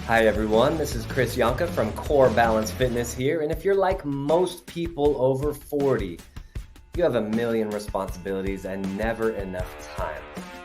Hi everyone, this is Chris Yonka from Core Balance Fitness here, and if you're like most people over 40, you have a million responsibilities and never enough time.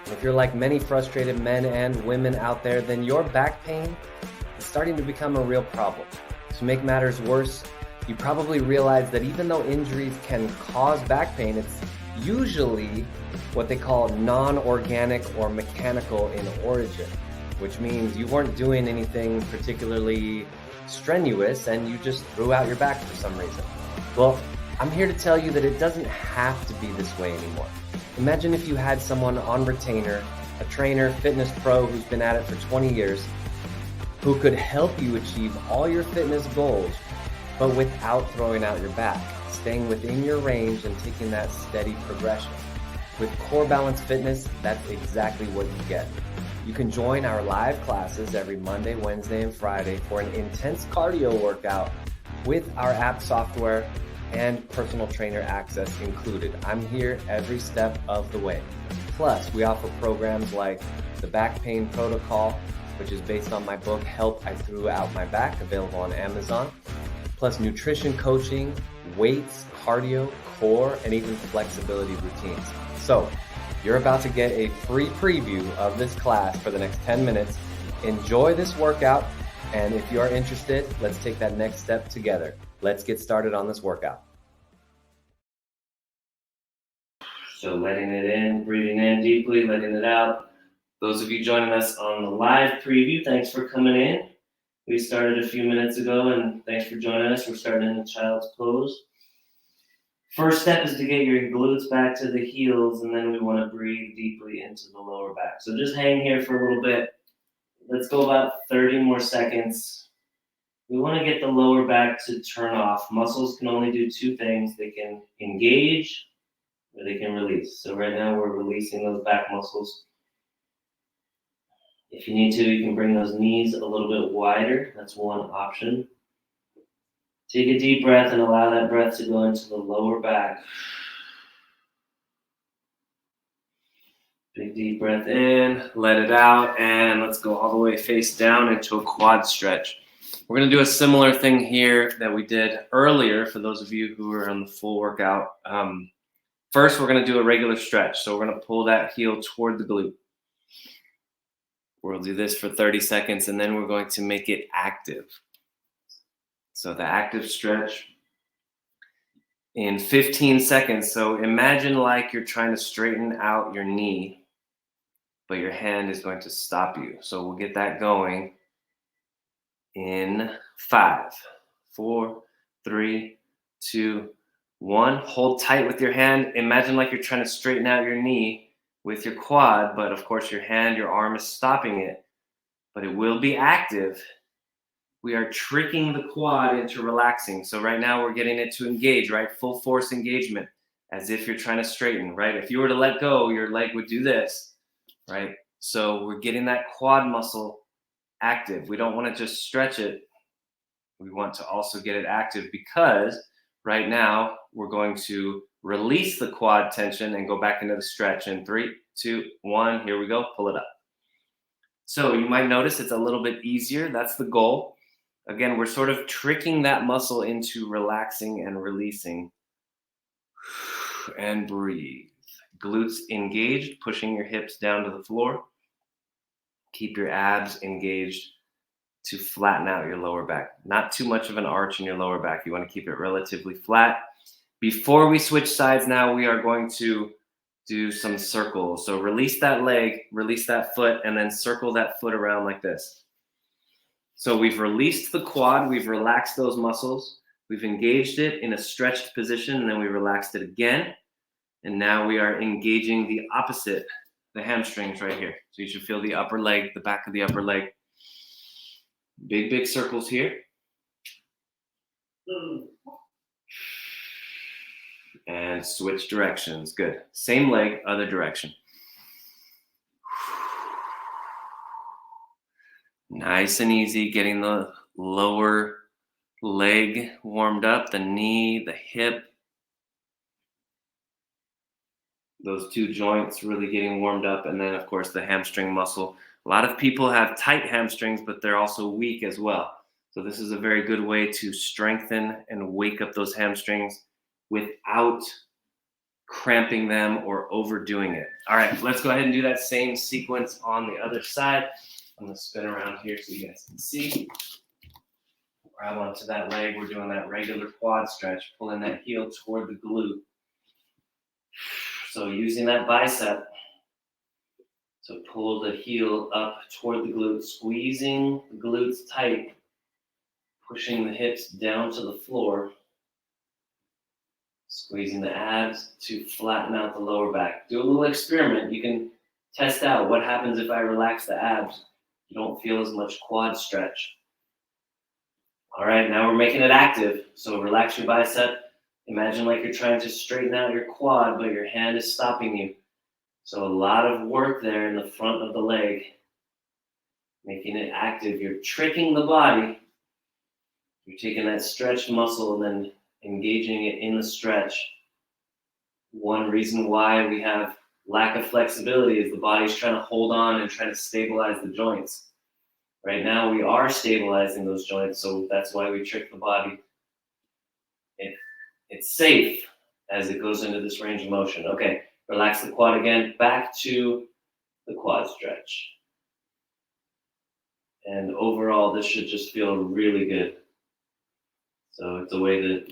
And if you're like many frustrated men and women out there, then your back pain is starting to become a real problem. To make matters worse, you probably realize that even though injuries can cause back pain, it's usually what they call non-organic or mechanical in origin, which means you weren't doing anything particularly strenuous and you just threw out your back for some reason. Well, I'm here to tell you that it doesn't have to be this way anymore. Imagine if you had someone on retainer, a trainer, fitness pro who's been at it for 20 years, who could help you achieve all your fitness goals, but without throwing out your back, staying within your range and taking that steady progression. With Core Balance Fitness, that's exactly what you get. You can join our live classes every Monday, Wednesday, and Friday for an intense cardio workout with our app software and personal trainer access included. I'm here every step of the way. Plus, we offer programs like the Back Pain Protocol, which is based on my book, Help I Threw Out My Back, available on Amazon. Plus nutrition coaching, weights, cardio, core, and even flexibility routines. So, you're about to get a free preview of this class for the next 10 minutes. Enjoy this workout, and if you are interested, let's take that next step together. Let's get started on this workout. So letting it in, breathing in deeply, letting it out. Those of you joining us on the live preview, thanks for coming in. We started a few minutes ago, and thanks for joining us. We're starting in the child's pose. First step is to get your glutes back to the heels, and then we want to breathe deeply into the lower back. So just hang here for a little bit. Let's go about 30 more seconds. We want to get the lower back to turn off. Muscles can only do two things. They can engage or they can release. So right now we're releasing those back muscles. If you need to, you can bring those knees a little bit wider. That's one option. Take a deep breath and allow that breath to go into the lower back. Big deep breath in, let it out, and let's go all the way face down into a quad stretch. We're going to do a similar thing here that we did earlier for those of you who are on the full workout. First, we're going to do a regular stretch. So we're going to pull that heel toward the glute. We'll do this for 30 seconds, and then we're going to make it active. So the active stretch in 15 seconds. So imagine like you're trying to straighten out your knee, but your hand is going to stop you. So we'll get that going in 5, 4, 3, 2, 1. Hold tight with your hand. Imagine like you're trying to straighten out your knee with your quad, but of course your hand, your arm is stopping it, but it will be active. We are tricking the quad into relaxing. So right now we're getting it to engage, right? Full force engagement, as if you're trying to straighten, right? If you were to let go, your leg would do this, right? So we're getting that quad muscle active. We don't want to just stretch it. We want to also get it active because right now we're going to release the quad tension and go back into the stretch in 3, 2, 1. Here we go. Pull it up. So you might notice it's a little bit easier. That's the goal. Again, we're sort of tricking that muscle into relaxing and releasing. And breathe. Glutes engaged, pushing your hips down to the floor. Keep your abs engaged to flatten out your lower back. Not too much of an arch in your lower back. You want to keep it relatively flat. Before we switch sides now, we are going to do some circles. So release that leg, release that foot, and then circle that foot around like this. So we've released the quad, we've relaxed those muscles, we've engaged it in a stretched position, and then we relaxed it again. And now we are engaging the opposite, the hamstrings right here. So you should feel the upper leg, the back of the upper leg. Big, big circles here. And switch directions. Good. Same leg, other direction. Nice and easy, getting the lower leg warmed up, the knee, the hip. Those two joints really getting warmed up. And then, of course, the hamstring muscle A lot of people have tight hamstrings, but they're also weak as well. So this is a very good way to strengthen and wake up those hamstrings without cramping them or overdoing it. All right, let's go ahead and do that same sequence on the other side. I'm gonna spin around here so you guys can see. Grab onto that leg. We're doing that regular quad stretch, pulling that heel toward the glute. So using that bicep to pull the heel up toward the glute, squeezing the glutes tight, pushing the hips down to the floor, squeezing the abs to flatten out the lower back. Do a little experiment. You can test out what happens if I relax the abs. You don't feel as much quad stretch. All right, now we're making it active. So relax your bicep. Imagine like you're trying to straighten out your quad, but your hand is stopping you. So a lot of work there in the front of the leg, making it active. You're tricking the body. You're taking that stretched muscle and then engaging it in the stretch. One reason why we have lack of flexibility is the body's trying to hold on and trying to stabilize the joints. Right now we are stabilizing those joints, so that's why we trick the body. It's safe as it goes into this range of motion. Okay, relax the quad again, back to the quad stretch. And overall, this should just feel really good. So it's a way to,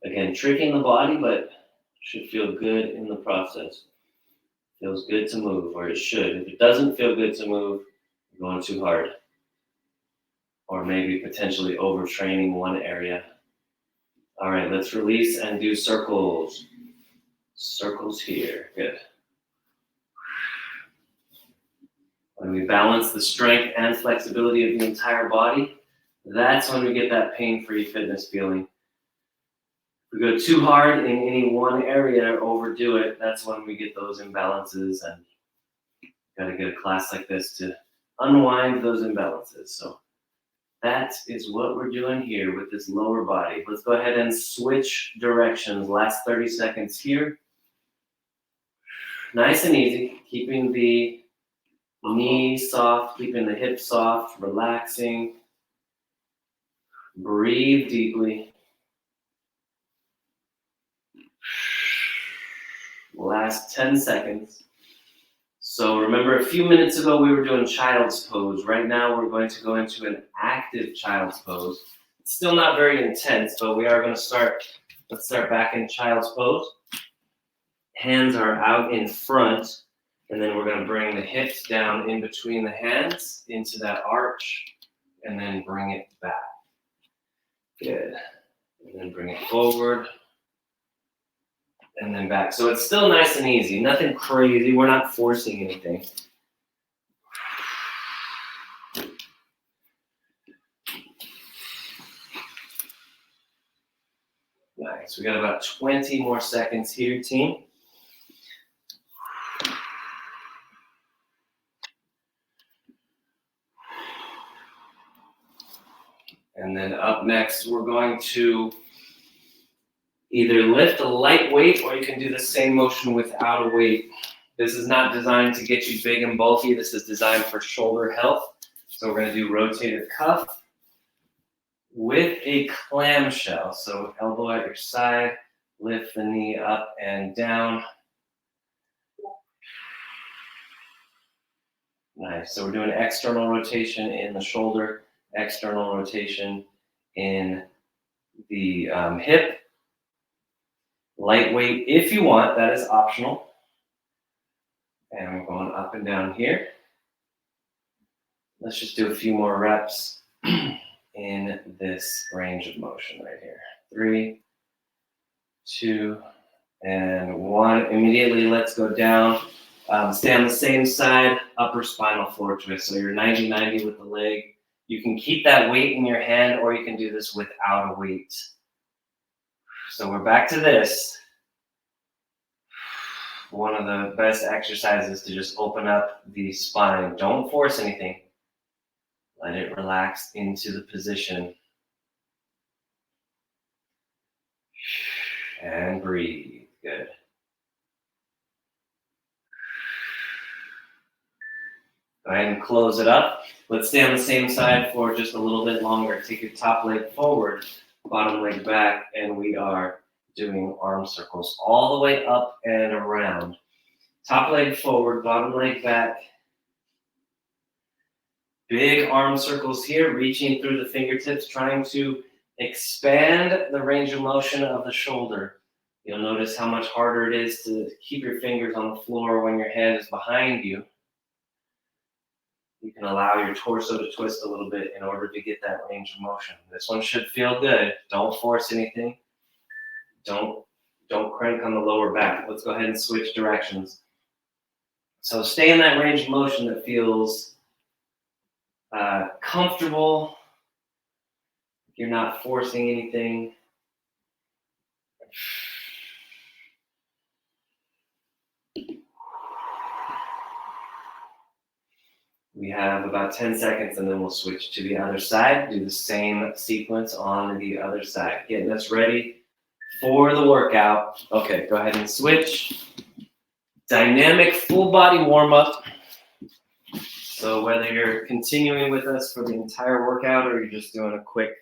again, tricking the body, but should feel good in the process. Feels good to move, or it should. If it doesn't feel good to move, you're going too hard. Or maybe potentially overtraining one area. All right, let's release and do circles. Circles here, good. When we balance the strength and flexibility of the entire body, that's when we get that pain-free fitness feeling. If we go too hard in any one area or overdo it, that's when we get those imbalances, and you gotta get a class like this to unwind those imbalances. So that is what we're doing here with this lower body. Let's go ahead and switch directions. Last 30 seconds here. Nice and easy, keeping the knee soft, keeping the hips soft, relaxing. Breathe deeply. Last 10 seconds. So remember, a few minutes ago we were doing child's pose. Right now we're going to go into an active child's pose. It's still not very intense, but we are going to start. Let's start back in child's pose. Hands are out in front, and then we're going to bring the hips down in between the hands into that arch, and then bring it back. Good. And then bring it forward, and then back. So it's still nice and easy, nothing crazy. We're not forcing anything. Nice. We got about 20 more seconds here, team. And then up next, we're going to either lift a light weight, or you can do the same motion without a weight. This is not designed to get you big and bulky. This is designed for shoulder health. So we're going to do rotated cuff with a clamshell. So elbow at your side, lift the knee up and down. Nice. So we're doing external rotation in the shoulder, external rotation in the hip. Lightweight if you want, that is optional. And we're going up and down here. Let's just do a few more reps in this range of motion right here. 3, 2, and 1. Immediately, let's go down. Stay on the same side, upper spinal floor twist. So you're 90-90 with the leg. You can keep that weight in your hand, or you can do this without a weight. So we're back to this. One of the best exercises to just open up the spine. Don't force anything. Let it relax into the position. And breathe. Good. Go ahead and close it up. Let's stay on the same side for just a little bit longer. Take your top leg forward, bottom leg back, and we are doing arm circles all the way up and around. Top leg forward, bottom leg back. Big arm circles here, reaching through the fingertips, trying to expand the range of motion of the shoulder. You'll notice how much harder it is to keep your fingers on the floor when your hand is behind you. You can allow your torso to twist a little bit in order to get that range of motion. This one should feel good. Don't force anything. Don't crank on the lower back. Let's go ahead and switch directions. So stay in that range of motion that feels comfortable. You're not forcing anything. We have about 10 seconds and then we'll switch to the other side. Do the same sequence on the other side. Getting us ready for the workout. Okay, go ahead and switch. Dynamic full body warm up. So whether you're continuing with us for the entire workout or you're just doing a quick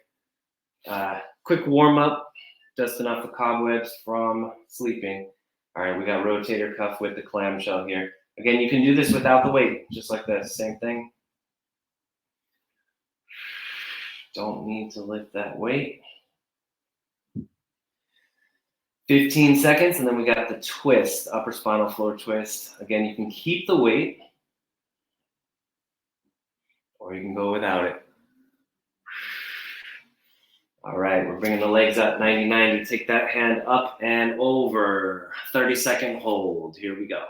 warm up, dusting off the cobwebs from sleeping. All right, we got rotator cuff with the clamshell here. Again, you can do this without the weight, just like this, same thing. Don't need to lift that weight. 15 seconds, and then we got the twist, upper spinal floor twist. Again, you can keep the weight, or you can go without it. All right, we're bringing the legs up 90-90. Take that hand up and over. 30-second hold. Here we go.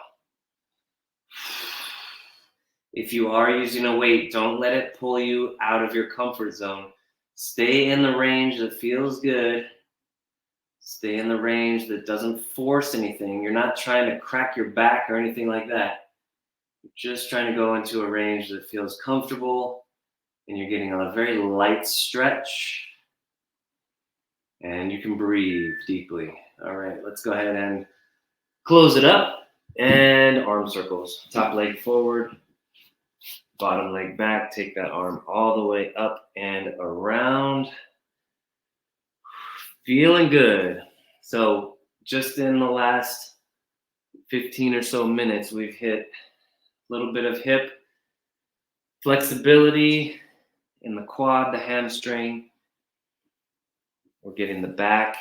If you are using a weight, don't let it pull you out of your comfort zone. Stay in the range that feels good. Stay in the range that doesn't force anything. You're not trying to crack your back or anything like that. You're just trying to go into a range that feels comfortable, and you're getting a very light stretch. And you can breathe deeply. All right, let's go ahead and close it up. And arm circles. Top leg forward, bottom leg back. Take that arm all the way up and around. Feeling good. So just in the last 15 or so minutes, we've hit a little bit of hip flexibility in the quad, the hamstring. We're getting the back,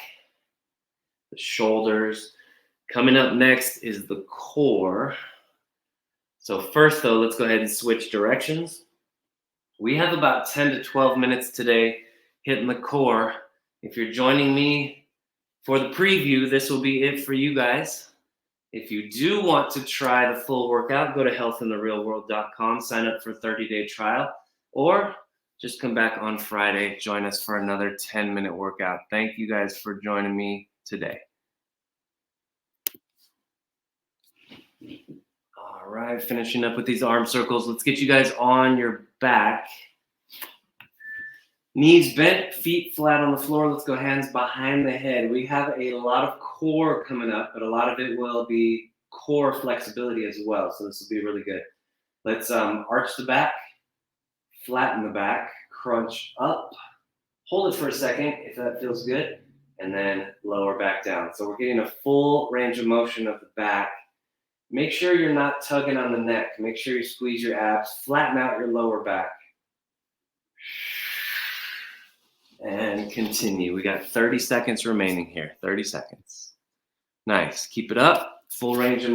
the shoulders. Coming up next is the core. So first though, let's go ahead and switch directions. We have about 10 to 12 minutes today hitting the core. If you're joining me for the preview, this will be it for you guys. If you do want to try the full workout, go to healthintherealworld.com, sign up for a 30-day trial, or just come back on Friday, join us for another 10-minute workout. Thank you guys for joining me today. All right, finishing up with these arm circles. Let's get you guys on your back. Knees bent, feet flat on the floor. Let's go hands behind the head. We have a lot of core coming up, but a lot of it will be core flexibility as well. So this will be really good. Let's arch the back, flatten the back, crunch up. Hold it for a second if that feels good, and then lower back down. So we're getting a full range of motion of the back. Make sure you're not tugging on the neck. Make sure you squeeze your abs, flatten out your lower back. And continue. We got 30 seconds remaining here. 30 seconds. Nice. Keep it up. Full range of motion.